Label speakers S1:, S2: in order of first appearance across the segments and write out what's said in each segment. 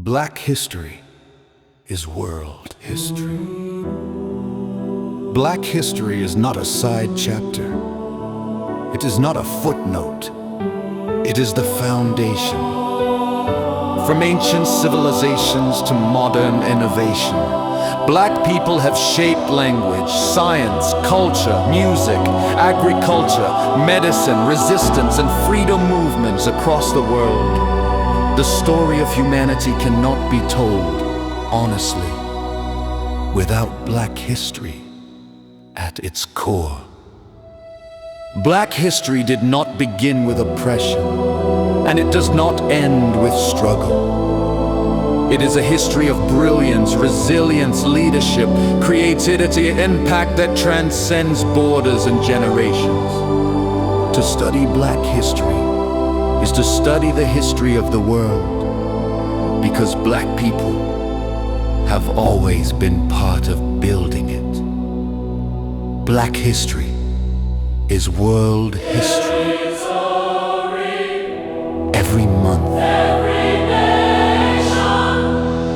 S1: Black history is world history. Black history is not a side chapter. It is not a footnote. It is the foundation. From ancient civilizations to modern innovation, Black people have shaped language, science, culture, music, agriculture, medicine, resistance, and freedom movements across the world. The story of humanity cannot be told, honestly, without Black history at its core. Black history did not begin with oppression, and it does not end with struggle. It is a history of brilliance, resilience, leadership, creativity, impact that transcends borders and generations. To study Black history is to study the history of the world, because Black people have always been part of building it. Black history is world history. Every month,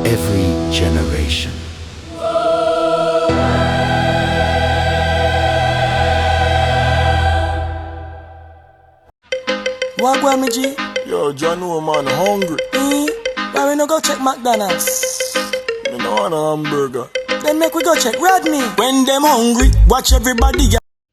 S1: every generation.
S2: Wagwan me G.
S3: Yo, John, man, hungry.
S2: Why we no go check McDonald's?
S3: Me no want a hamburger.
S2: Then make we go check Rodney. When them hungry, watch everybody.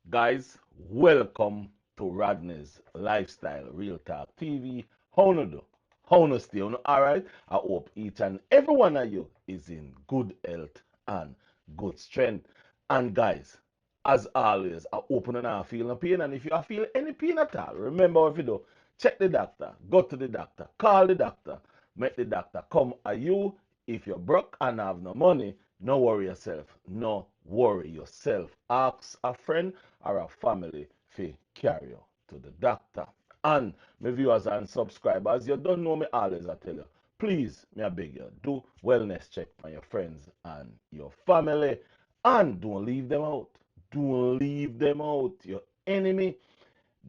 S4: Guys, welcome to Rodney's Lifestyle Real Talk TV. How no do? How no stay? Alright? I hope each and every one of you is in good health and good strength. And guys, as always, I open and I feel no pain. And if you feel any pain at all, remember if you do, check the doctor, go to the doctor, call the doctor, make the doctor come at you. If you're broke and have no money, no worry yourself. No worry yourself. Ask a friend or a family to carry you to the doctor. And my viewers and subscribers, you don't know me always, I tell you, please, me I beg you, do wellness check for your friends and your family. And don't leave them out. Don't leave them out. Your enemy,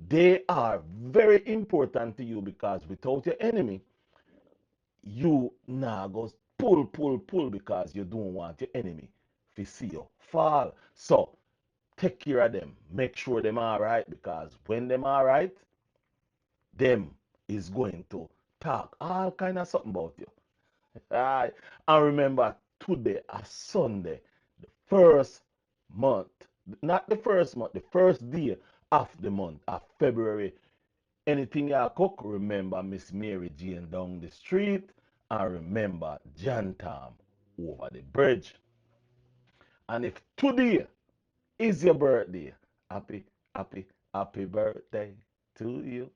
S4: they are very important to you, because without your enemy, you now go pull because you don't want your enemy to see you fall. So take care of them. Make sure them all right, because when them all right, them is going to talk all kind of something about you. Alright. And remember, today a Sunday, the first month, not the first month, the first day of the month of February. Anything you cook, remember Miss Mary Jane down the street, and remember John Tom over the bridge. And if today is your birthday, happy birthday to you.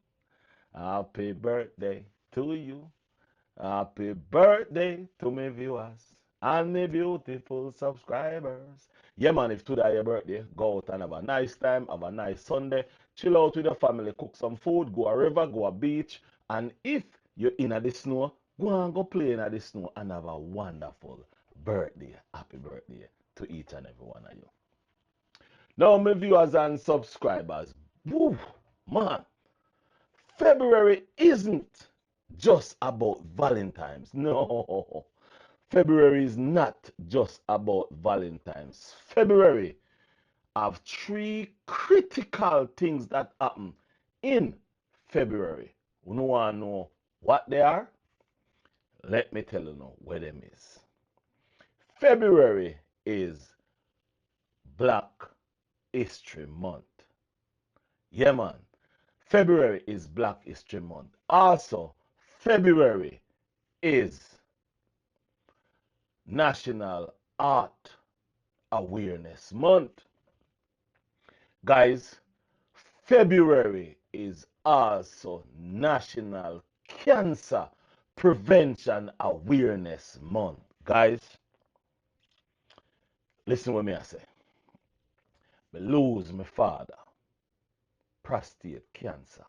S4: Happy birthday to you. Happy birthday to my viewers and my beautiful subscribers. Yeah, man, if today your birthday, go out and have a nice time, have a nice Sunday, chill out with your family, cook some food, go a river, go a beach, and if you're in the snow, go and go play in the snow and have a wonderful birthday. Happy birthday to each and every one of you. Now, my viewers and subscribers, woo, man, February isn't just about Valentine's. No, February is not just about Valentine's. February have three critical things that happen in February. You want to know what they are? Let me tell you now where them is. February is Black History Month. Yeah, man. February is Black History Month. Also, February is National Art Awareness Month. Guys, February is also National Cancer Prevention Awareness Month. Guys, listen what me I say. Me lose my father, prostate cancer.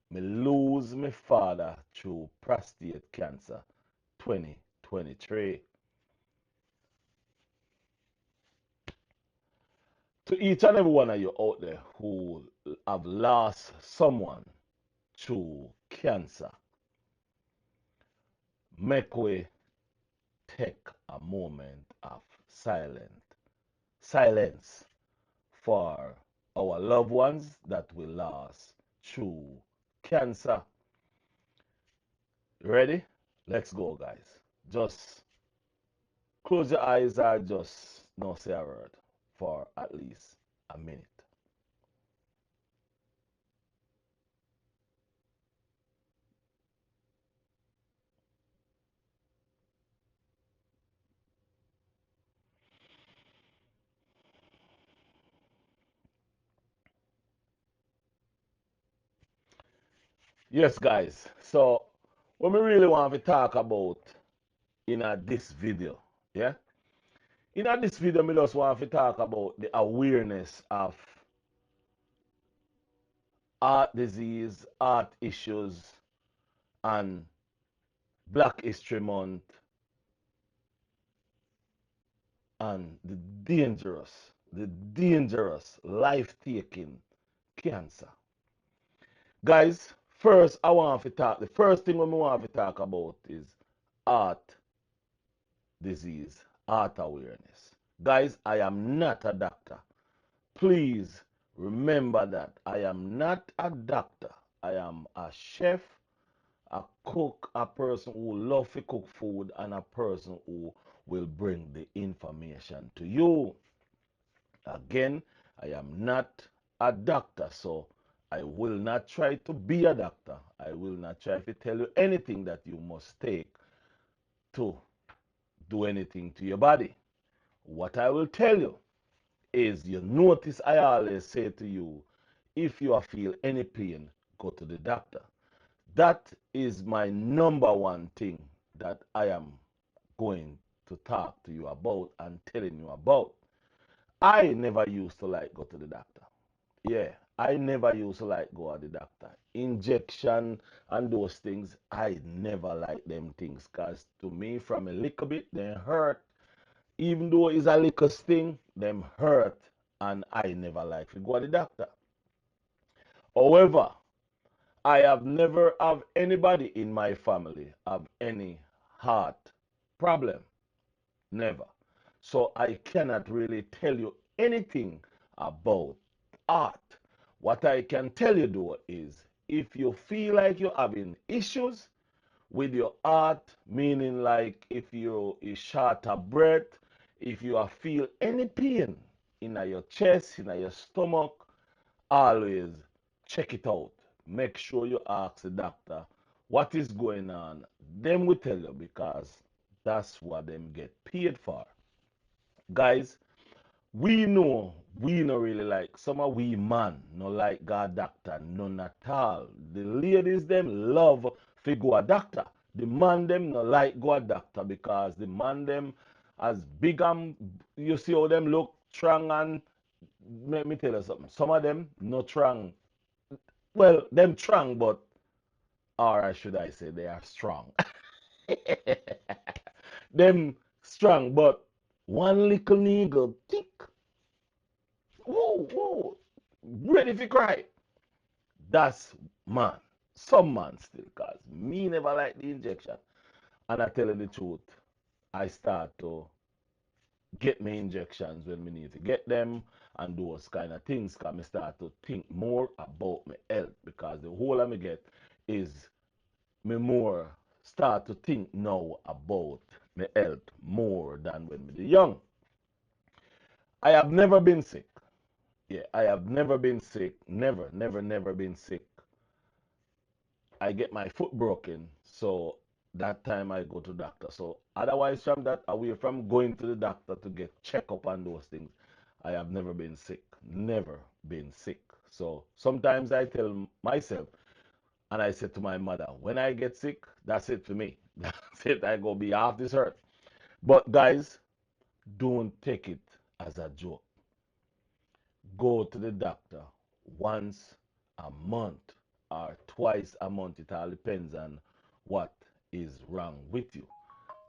S4: Me lose my father through prostate cancer 2023. To each and every one of you out there who have lost someone through cancer, make we take a moment of silence for our loved ones that we lost through cancer. Ready? Let's go, guys. Just close your eyes or just not say a word for at least a minute. Yes, guys. So, what we really want to talk about in this video, yeah? In this video, we just want to talk about the awareness of heart disease, heart issues, and Black History Month, and the dangerous, life-taking cancer. Guys, first I want to talk, the first thing we want to talk about is heart disease, heart awareness. Guys, I am not a doctor. Please remember that I am not a doctor. I am a chef, a cook, a person who loves to cook food, and a person who will bring the information to you. Again, I am not a doctor, so I will not try to be a doctor. I will not try to tell you anything that you must take to do anything to your body. What I will tell you is, you notice I always say to you, if you feel any pain, go to the doctor. That is my number one thing that I am going to talk to you about and telling you about. I never used to like go to the doctor. Yeah, I never used to like go to the doctor. Injection and those things, I never like them things, because to me, from a little bit, they hurt. Even though it's a little sting, them hurt, and I never like to go to the doctor. However, I have never have anybody in my family have any heart problem. Never. So I cannot really tell you anything about art. What I can tell you though is, if you feel like you're having issues with your art, meaning like if you is short of breath, if you feel any pain in your chest, in your stomach, always check it out. Make sure you ask the doctor what is going on. Them will tell you, because that's what them get paid for. Guys, we know really like some of we man no like God doctor none at all. The ladies them love to go a doctor. The man them no like go a doctor, because the man them as big and you see how them look strong, and let me tell you something. Some of them not strong. Well, them strong, but or should I say they are strong. Them strong, but one little nigga tick. Whoa, whoa, ready to cry. That's man. Some man still, cause me never like the injection. And I tell you the truth, I start to get my injections when we need to get them and those kind of things, cause I start to think more about my health, because the whole I me get is me more start to think now about my health more than when me young. I have never been sick. Yeah, I have never been sick. Never, never, never been sick. I get my foot broken, so that time I go to doctor. So otherwise from that, away from going to the doctor to get checkup and those things, I have never been sick. Never been sick. So sometimes I tell myself, and I said to my mother, when I get sick, that's it for me. That's it. I go be off this earth. But guys, don't take it as a joke. Go to the doctor once a month or twice a month. It all depends on what is wrong with you.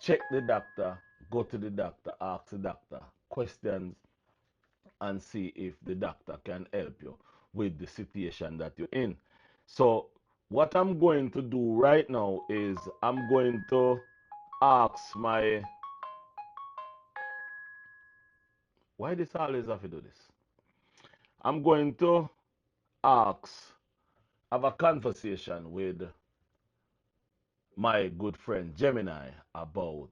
S4: Check the doctor, go to the doctor, ask the doctor questions, and see if the doctor can help you with the situation that you're in. So, what I'm going to do right now is I'm going to ask my, why this always have to do this? I'm going to ask, have a conversation with my good friend Gemini about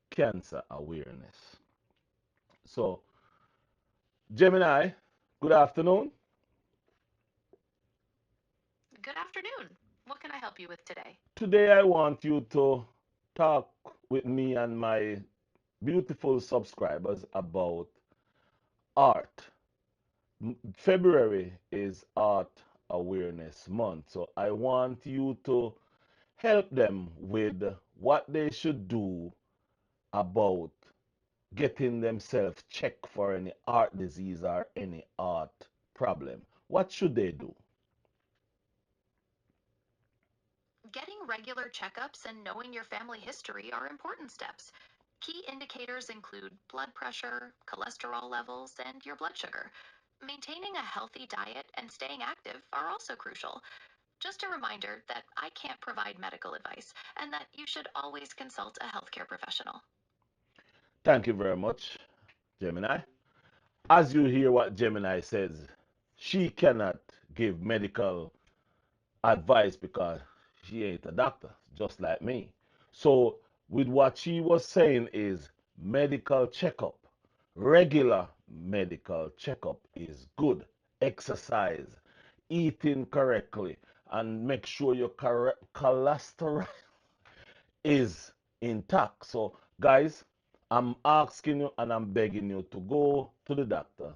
S4: cancer awareness. So, Gemini, good afternoon.
S5: Good afternoon. What can I help you with today?
S4: Today, I want you to talk with me and my beautiful subscribers about art. February is Art Awareness Month, so I want you to help them with what they should do about getting themselves checked for any heart disease or any heart problem. What should they do?
S5: Getting regular checkups and knowing your family history are important steps. Key indicators include blood pressure, cholesterol levels, and your blood sugar. Maintaining a healthy diet and staying active are also crucial. Just a reminder that I can't provide medical advice and that you should always consult a healthcare professional.
S4: Thank you very much, Gemini. As you hear what Gemini says, she cannot give medical advice because she ain't a doctor, just like me. So, with what she was saying is medical checkup, regular medical checkup is good. Exercise, eating correctly, and make sure your cholesterol is intact. So, guys, I'm asking you and I'm begging you to go to the doctor,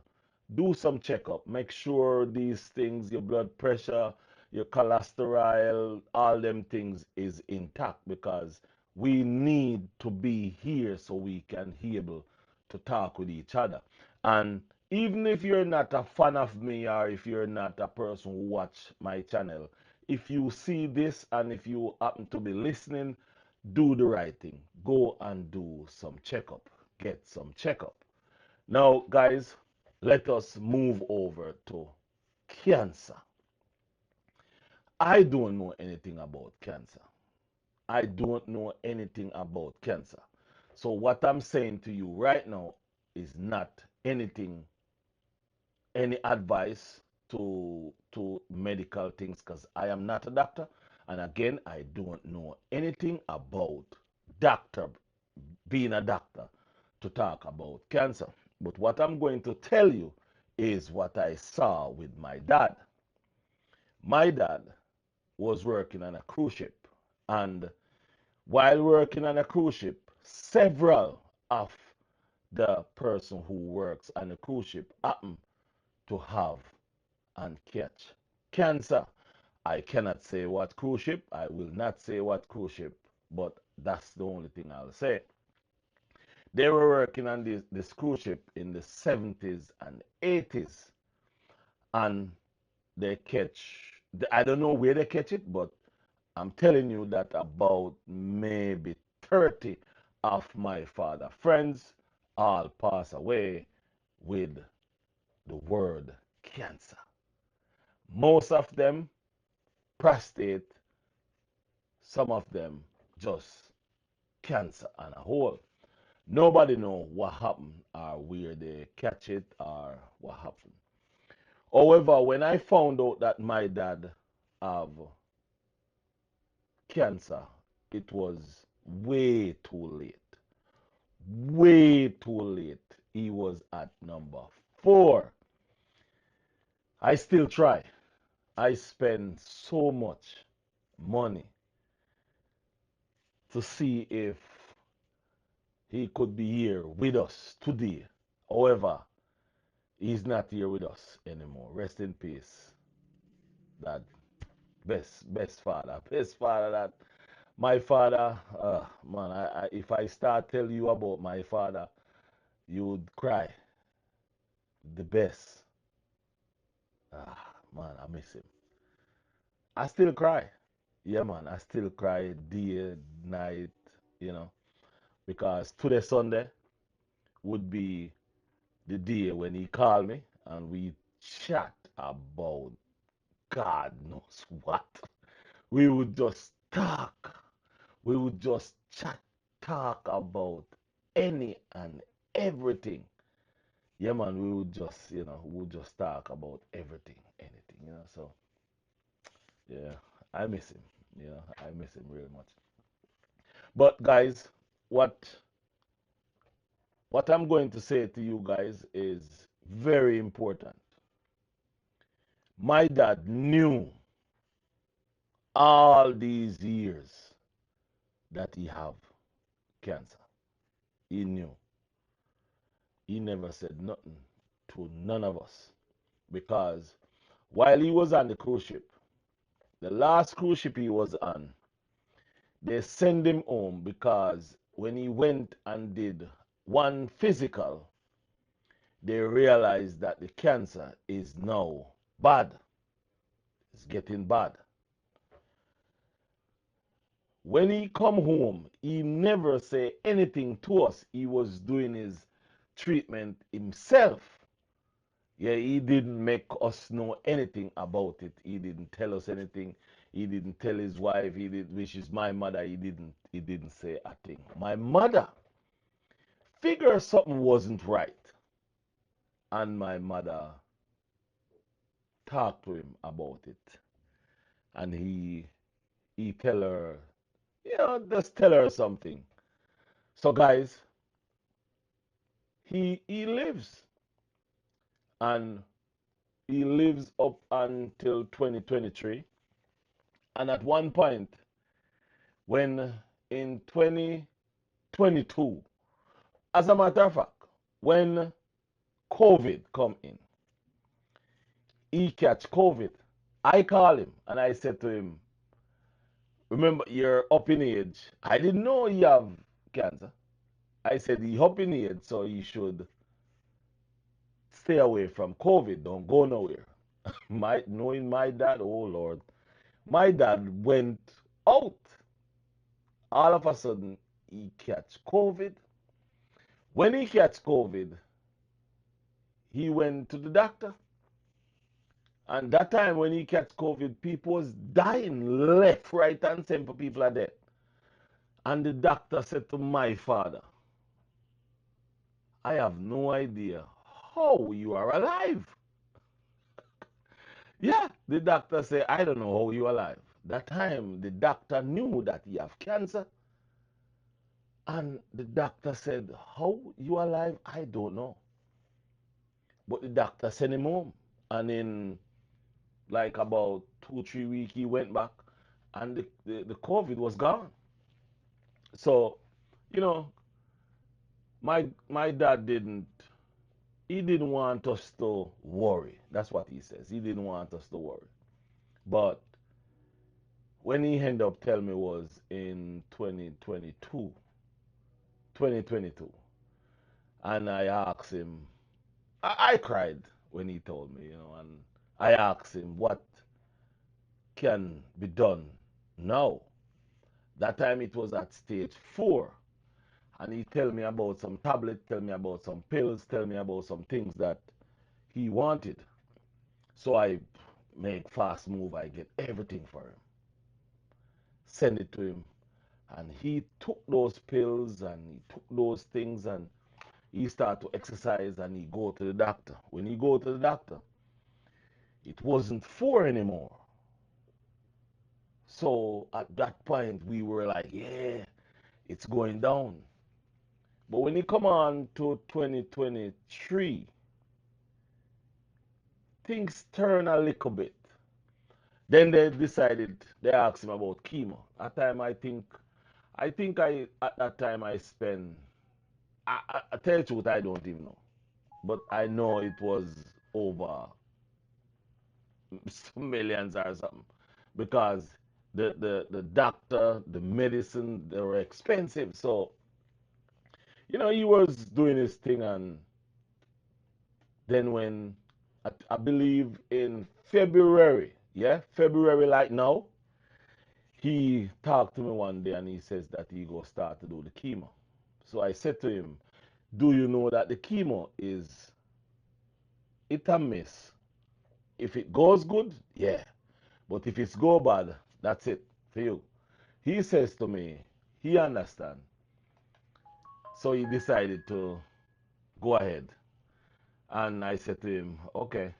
S4: do some checkup, make sure these things, your blood pressure, your cholesterol, all them things is intact because we need to be here so we can be able to talk with each other. And even if you're not a fan of me or if you're not a person who watch my channel, if you see this and if you happen to be listening, do the right thing. Go and do some checkup. Get some checkup. Now, guys, let us move over to cancer. I don't know anything about cancer. I don't know anything about cancer. So what I'm saying to you right now is not anything, any advice to medical things because I am not a doctor. And again, I don't know anything about doctor being a doctor to talk about cancer. But what I'm going to tell you is what I saw with my dad. My dad was working on a cruise ship, and while working on a cruise ship, several of the person who works on a cruise ship happen to have and catch cancer. I cannot say what cruise ship, I will not say what cruise ship, but that's the only thing I'll say. They were working on this cruise ship in the 70s and 80s, and they catch, I don't know where they catch it, but I'm telling you that about maybe 30 of my father friends all pass away with the word cancer. Most of them prostate, some of them just cancer on a whole. Nobody know what happened or where they catch it or what happened. However, when I found out that my dad have cancer, it was way too late. Way too late. He was at number 4. I still try. I spend so much money to see if he could be here with us today. However, he's not here with us anymore. Rest in peace. That best father. Best father that my father, man, if I start tell you about my father, you would cry. The best. Man, I miss him. I still cry. Yeah, man, I still cry day, night, you know, because today Sunday would be the day when he called me and we chat about God knows what. We would just talk. We would just chat, talk about any and everything. Yeah, man, we would just, we would just talk about everything, anything. So, yeah, I miss him. I miss him really much. But guys, what what I'm going to say to you guys is very important. My dad knew all these years that he have cancer. He knew. He never said nothing to none of us because while he was on the cruise ship, the last cruise ship he was on, they sent him home because when he went and did one physical, they realized that the cancer is now bad. It's getting bad. When he come home, he never say anything to us. He was doing his treatment himself. Yeah, he didn't make us know anything about it. He didn't tell us anything. He didn't tell his wife, which is my mother, he didn't say a thing. My mother figured something wasn't right. And my mother talked to him about it. And he tell her, just tell her something. So guys, he lives. And he lives up until 2023. And at one point, when in 2022, as a matter of fact, when COVID come in, he catch COVID. I call him and I said to him, remember, you're up in age. I didn't know he have cancer. I said he up in age, so he should stay away from COVID. Don't go nowhere. Knowing my dad, oh Lord, my dad went out. All of a sudden, he catch COVID. When he catch COVID, he went to the doctor. And that time when he catch COVID, people was dying left, right, and center. People are dead. And the doctor said to my father, I have no idea how you are alive. Yeah, the doctor said, I don't know how you are alive. That time, the doctor knew that he have cancer. And the doctor said, how you are alive, I don't know. But the doctor sent him home. And in like about 2 3 weeks, he went back and the COVID was gone. So, you know, my dad didn't want us to worry. That's what he says. He didn't want us to worry. But when he ended up telling me was in 2022, and I asked him, I cried when he told me, and I asked him what can be done now. That time it was at stage 4. And he tell me about some tablets, tell me about some pills, tell me about some things that he wanted. So I make fast move. I get everything for him, send it to him, and he took those pills and he took those things and he start to exercise and he go to the doctor. When he go to the doctor, it wasn't 4 anymore. So at that point we were like, yeah, it's going down. But when he come on to 2023, things turn a little bit. Then they asked him about chemo. At time I think at that time I spent, I tell you the truth, I don't even know. But I know it was over some millions or something. Because the doctor, the medicine, they were expensive. So, he was doing his thing and then when I believe in February, yeah, February like now, he talked to me one day and he says that he go start to do the chemo. So I said to him, do you know that the chemo is it a miss? If it goes good, yeah. But if it's go bad, that's it for you. He says to me, he understand So he decided to go ahead. And I said to him, okay,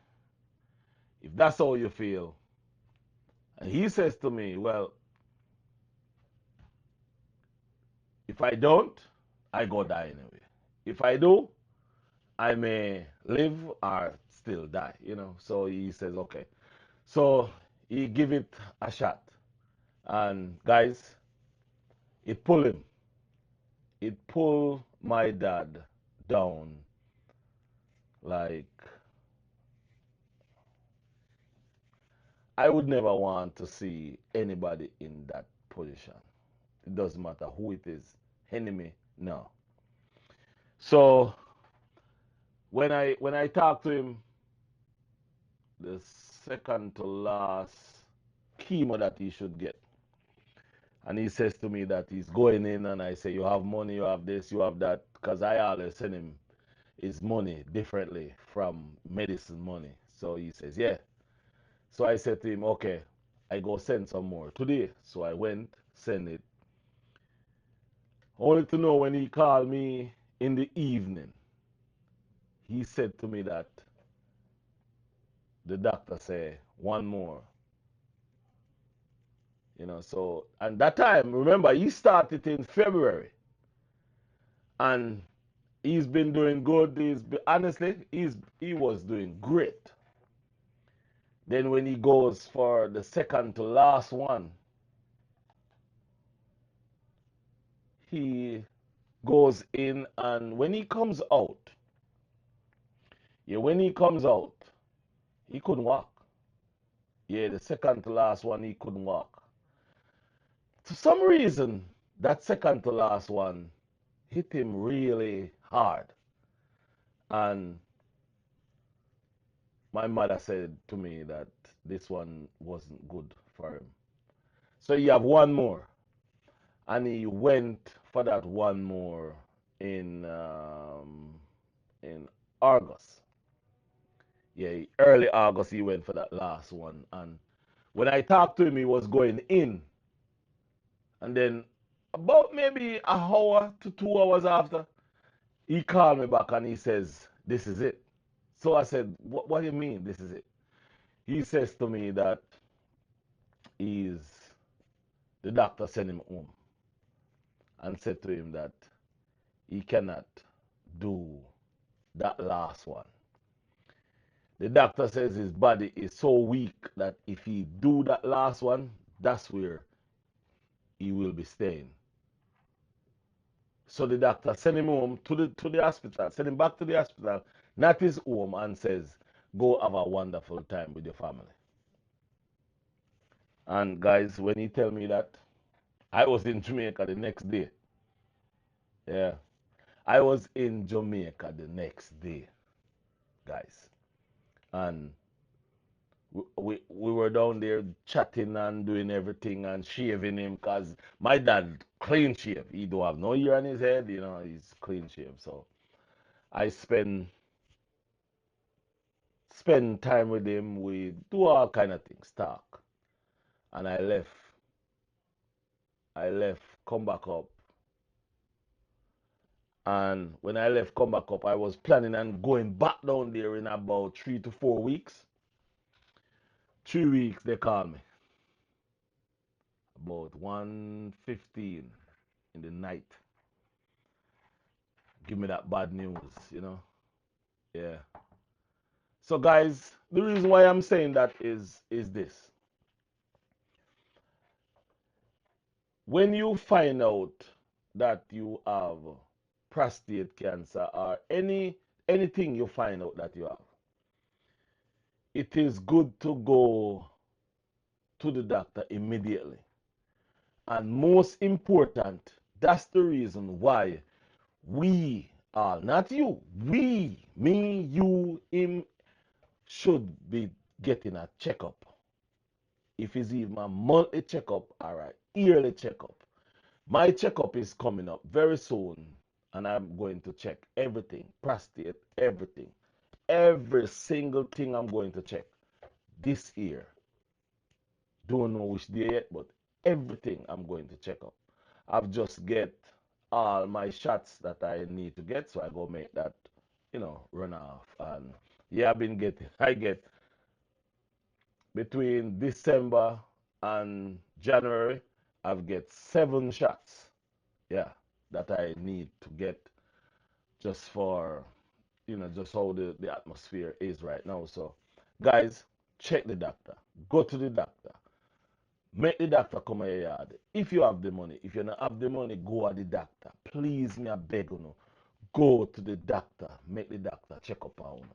S4: if that's how you feel. And he says to me, well, if I don't, I go die anyway. If I do, I may live or still die, you know. So he says, okay. So he give it a shot. And guys, it pulled him. It pulled my dad down like I would never want to see anybody in that position. It doesn't matter who it is, enemy, no. So when I talk to him, the second to last chemo that he should get, and he says to me that he's going in, and I say, you have money, you have this, you have that, because I always send him his money differently from medicine money. So he says, yeah. So I said to him, okay, I go send some more today. So I went, send it. Only to know when he called me in the evening, he said to me that the doctor say one more. You know, so and that time, remember, he started in February, and he's been doing good. Honestly, he was doing great. Then when he goes for the second to last one, he goes in, and when he comes out, yeah, when he comes out, he couldn't walk. Yeah, the second to last one, he couldn't walk. For some reason, that second to last one hit him really hard. And my mother said to me that this one wasn't good for him. So you have one more. And he went for that one more in August. Yeah, early August he went for that last one. And when I talked to him, he was going in. And then about maybe an hour to 2 hours after, he called me back and he says, this is it. So I said, what do you mean this is it? He says to me that he's the doctor sent him home and said to him that he cannot do that last one. The doctor says his body is so weak that if he do that last one, that's where he will be staying. So the doctor sent him home to the hospital, send him back to the hospital, not his home, and says, go have a wonderful time with your family. And guys, when he tell me that, I was in Jamaica the next day. Yeah. I was in Jamaica the next day, guys. And we were down there chatting and doing everything and shaving him because my dad clean shave. He don't have no hair on his head, you know, he's clean shave. So I spend time with him. We do all kind of things, talk. And I left, come back up. And when I left, come back up, I was planning on going back down there in about 3 to 4 weeks. 3 weeks, they called me about 1:15 in the night. Give me that bad news, you know? Yeah. So guys, the reason why I'm saying that is this. When you find out that you have prostate cancer or anything you find out that you have, it is good to go to the doctor immediately. And most important, that's the reason why we are, not you, we, me, you, him, should be getting a checkup. If it's even a monthly checkup or a yearly checkup. My checkup is coming up very soon, and I'm going to check everything, prostate, everything. Every single thing I'm going to check this year. Don't know which day yet, but everything I'm going to check up. I've just get all my shots that I need to get, so I go make that, run off. And yeah, I get between December and January, I've get 7 shots. Yeah, that I need to get just for, just how the atmosphere is right now. So, guys, check the doctor. Go to the doctor. Make the doctor come to your yard. If you have the money, if you don't have the money, go to the doctor. Please, me I beg you. Go to the doctor. Make the doctor check up on you.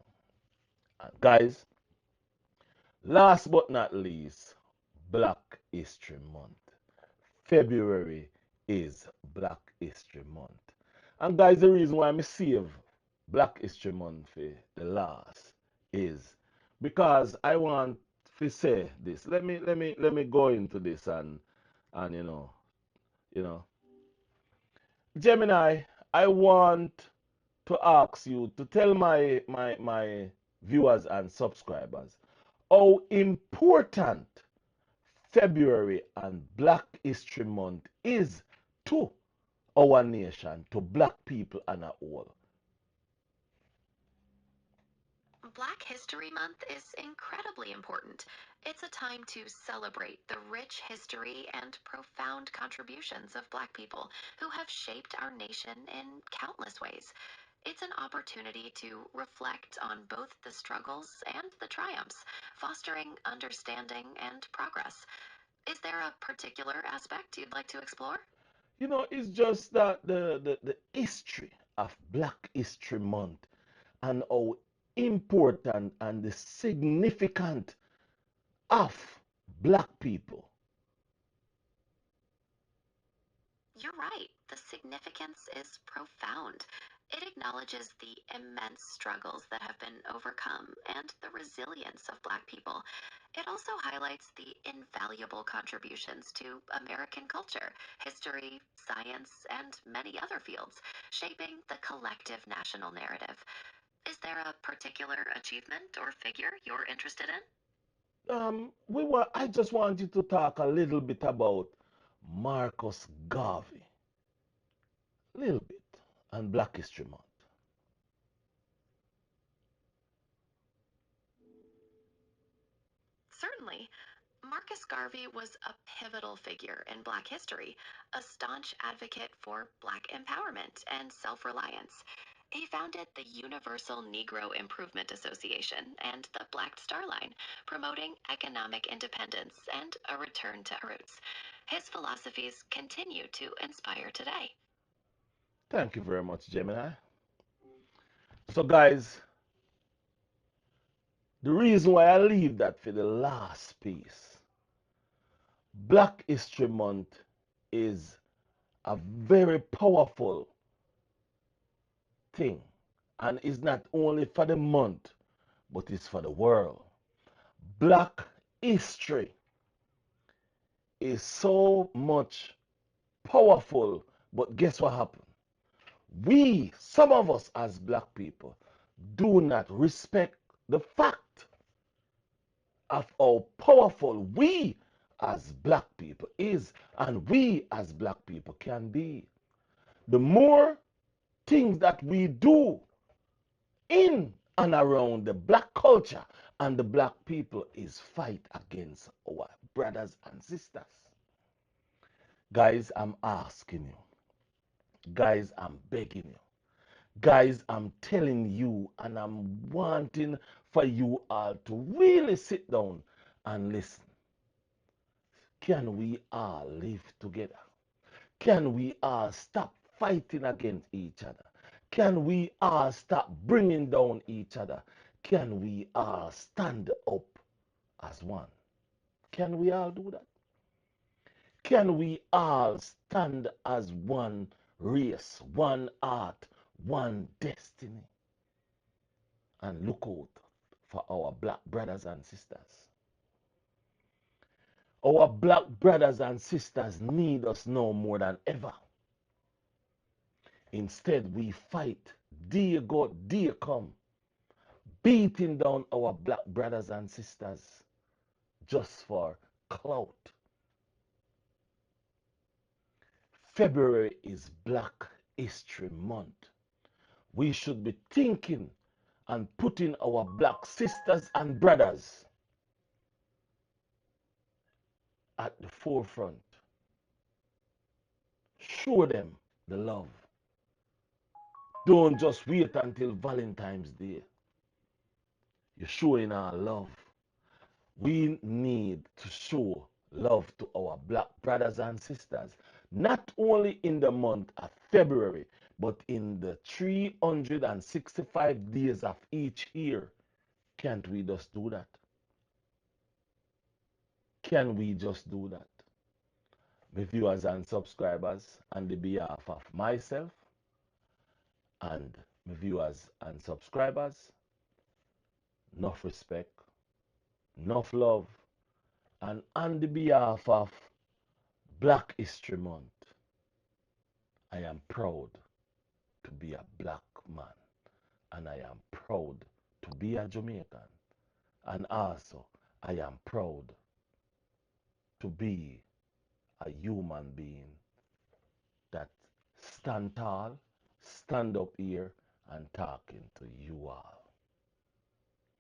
S4: And guys, last but not least, Black History Month. February is Black History Month. And guys, the reason why I save Black History Month for the last is because I want to say this. Let me go into this and you know Gemini, I want to ask you to tell my viewers and subscribers how important February and Black History Month is to our nation, to black people and a whole.
S5: Black History Month is incredibly important. It's a time to celebrate the rich history and profound contributions of Black people who have shaped our nation in countless ways. It's an opportunity to reflect on both the struggles and the triumphs, fostering understanding and progress. Is there a particular aspect you'd like to explore?
S4: It's just that the history of Black History Month and how important and the significant of black people.
S5: You're right. The significance is profound. It acknowledges the immense struggles that have been overcome and the resilience of Black people. It also highlights the invaluable contributions to American culture, history, science, and many other fields, shaping the collective national narrative. Is there a particular achievement or figure you're interested in?
S4: I just want you to talk a little bit about Marcus Garvey, a little bit, and Black History Month.
S5: Certainly. Marcus Garvey was a pivotal figure in Black history, a staunch advocate for Black empowerment and self reliance. He founded the Universal Negro Improvement Association and the Black Star Line, promoting economic independence and a return to roots. His philosophies continue to inspire today.
S4: Thank you very much, Gemini. So, guys, the reason why I leave that for the last piece, Black History Month is a very powerful thing. And it's not only for the month, but it's for the world. Black history is so much powerful, but guess what happened? Some of us as black people, do not respect the fact of how powerful we as black people is and we as black people can be. The more things that we do in and around the black culture and the black people is fight against our brothers and sisters. Guys, I'm asking you. Guys, I'm begging you. Guys, I'm telling you, and I'm wanting for you all to really sit down and listen. Can we all live together? Can we all stop fighting against each other? Can we all stop bringing down each other? Can we all stand up as one? Can we all do that? Can we all stand as one race, one art, one destiny, and look out for our black brothers and sisters? Our black brothers and sisters need us now more than ever. Instead, we fight, dear God, dear come, beating down our black brothers and sisters just for clout. February is Black month, we should be thinking and putting our black sisters and brothers at the forefront. Show them the love. Don't just wait until Valentine's Day. You're showing our love. We need to show love to our black brothers and sisters, not only in the month of February, but in the 365 days of each year. Can't we just do that? Can we just do that? My viewers and subscribers, on the behalf of myself and my viewers and subscribers, enough respect, enough love, and on the behalf of Black History Month, I am proud to be a black man, and I am proud to be a Jamaican, and also I am proud to be a human being that stand tall, stand up here and talking to you all.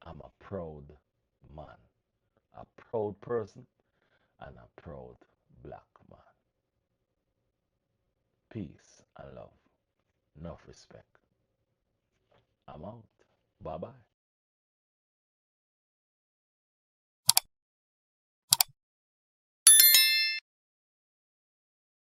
S4: I'm a proud man, a proud person, and a proud black man. Peace and love. Enough respect. I'm out. Bye bye.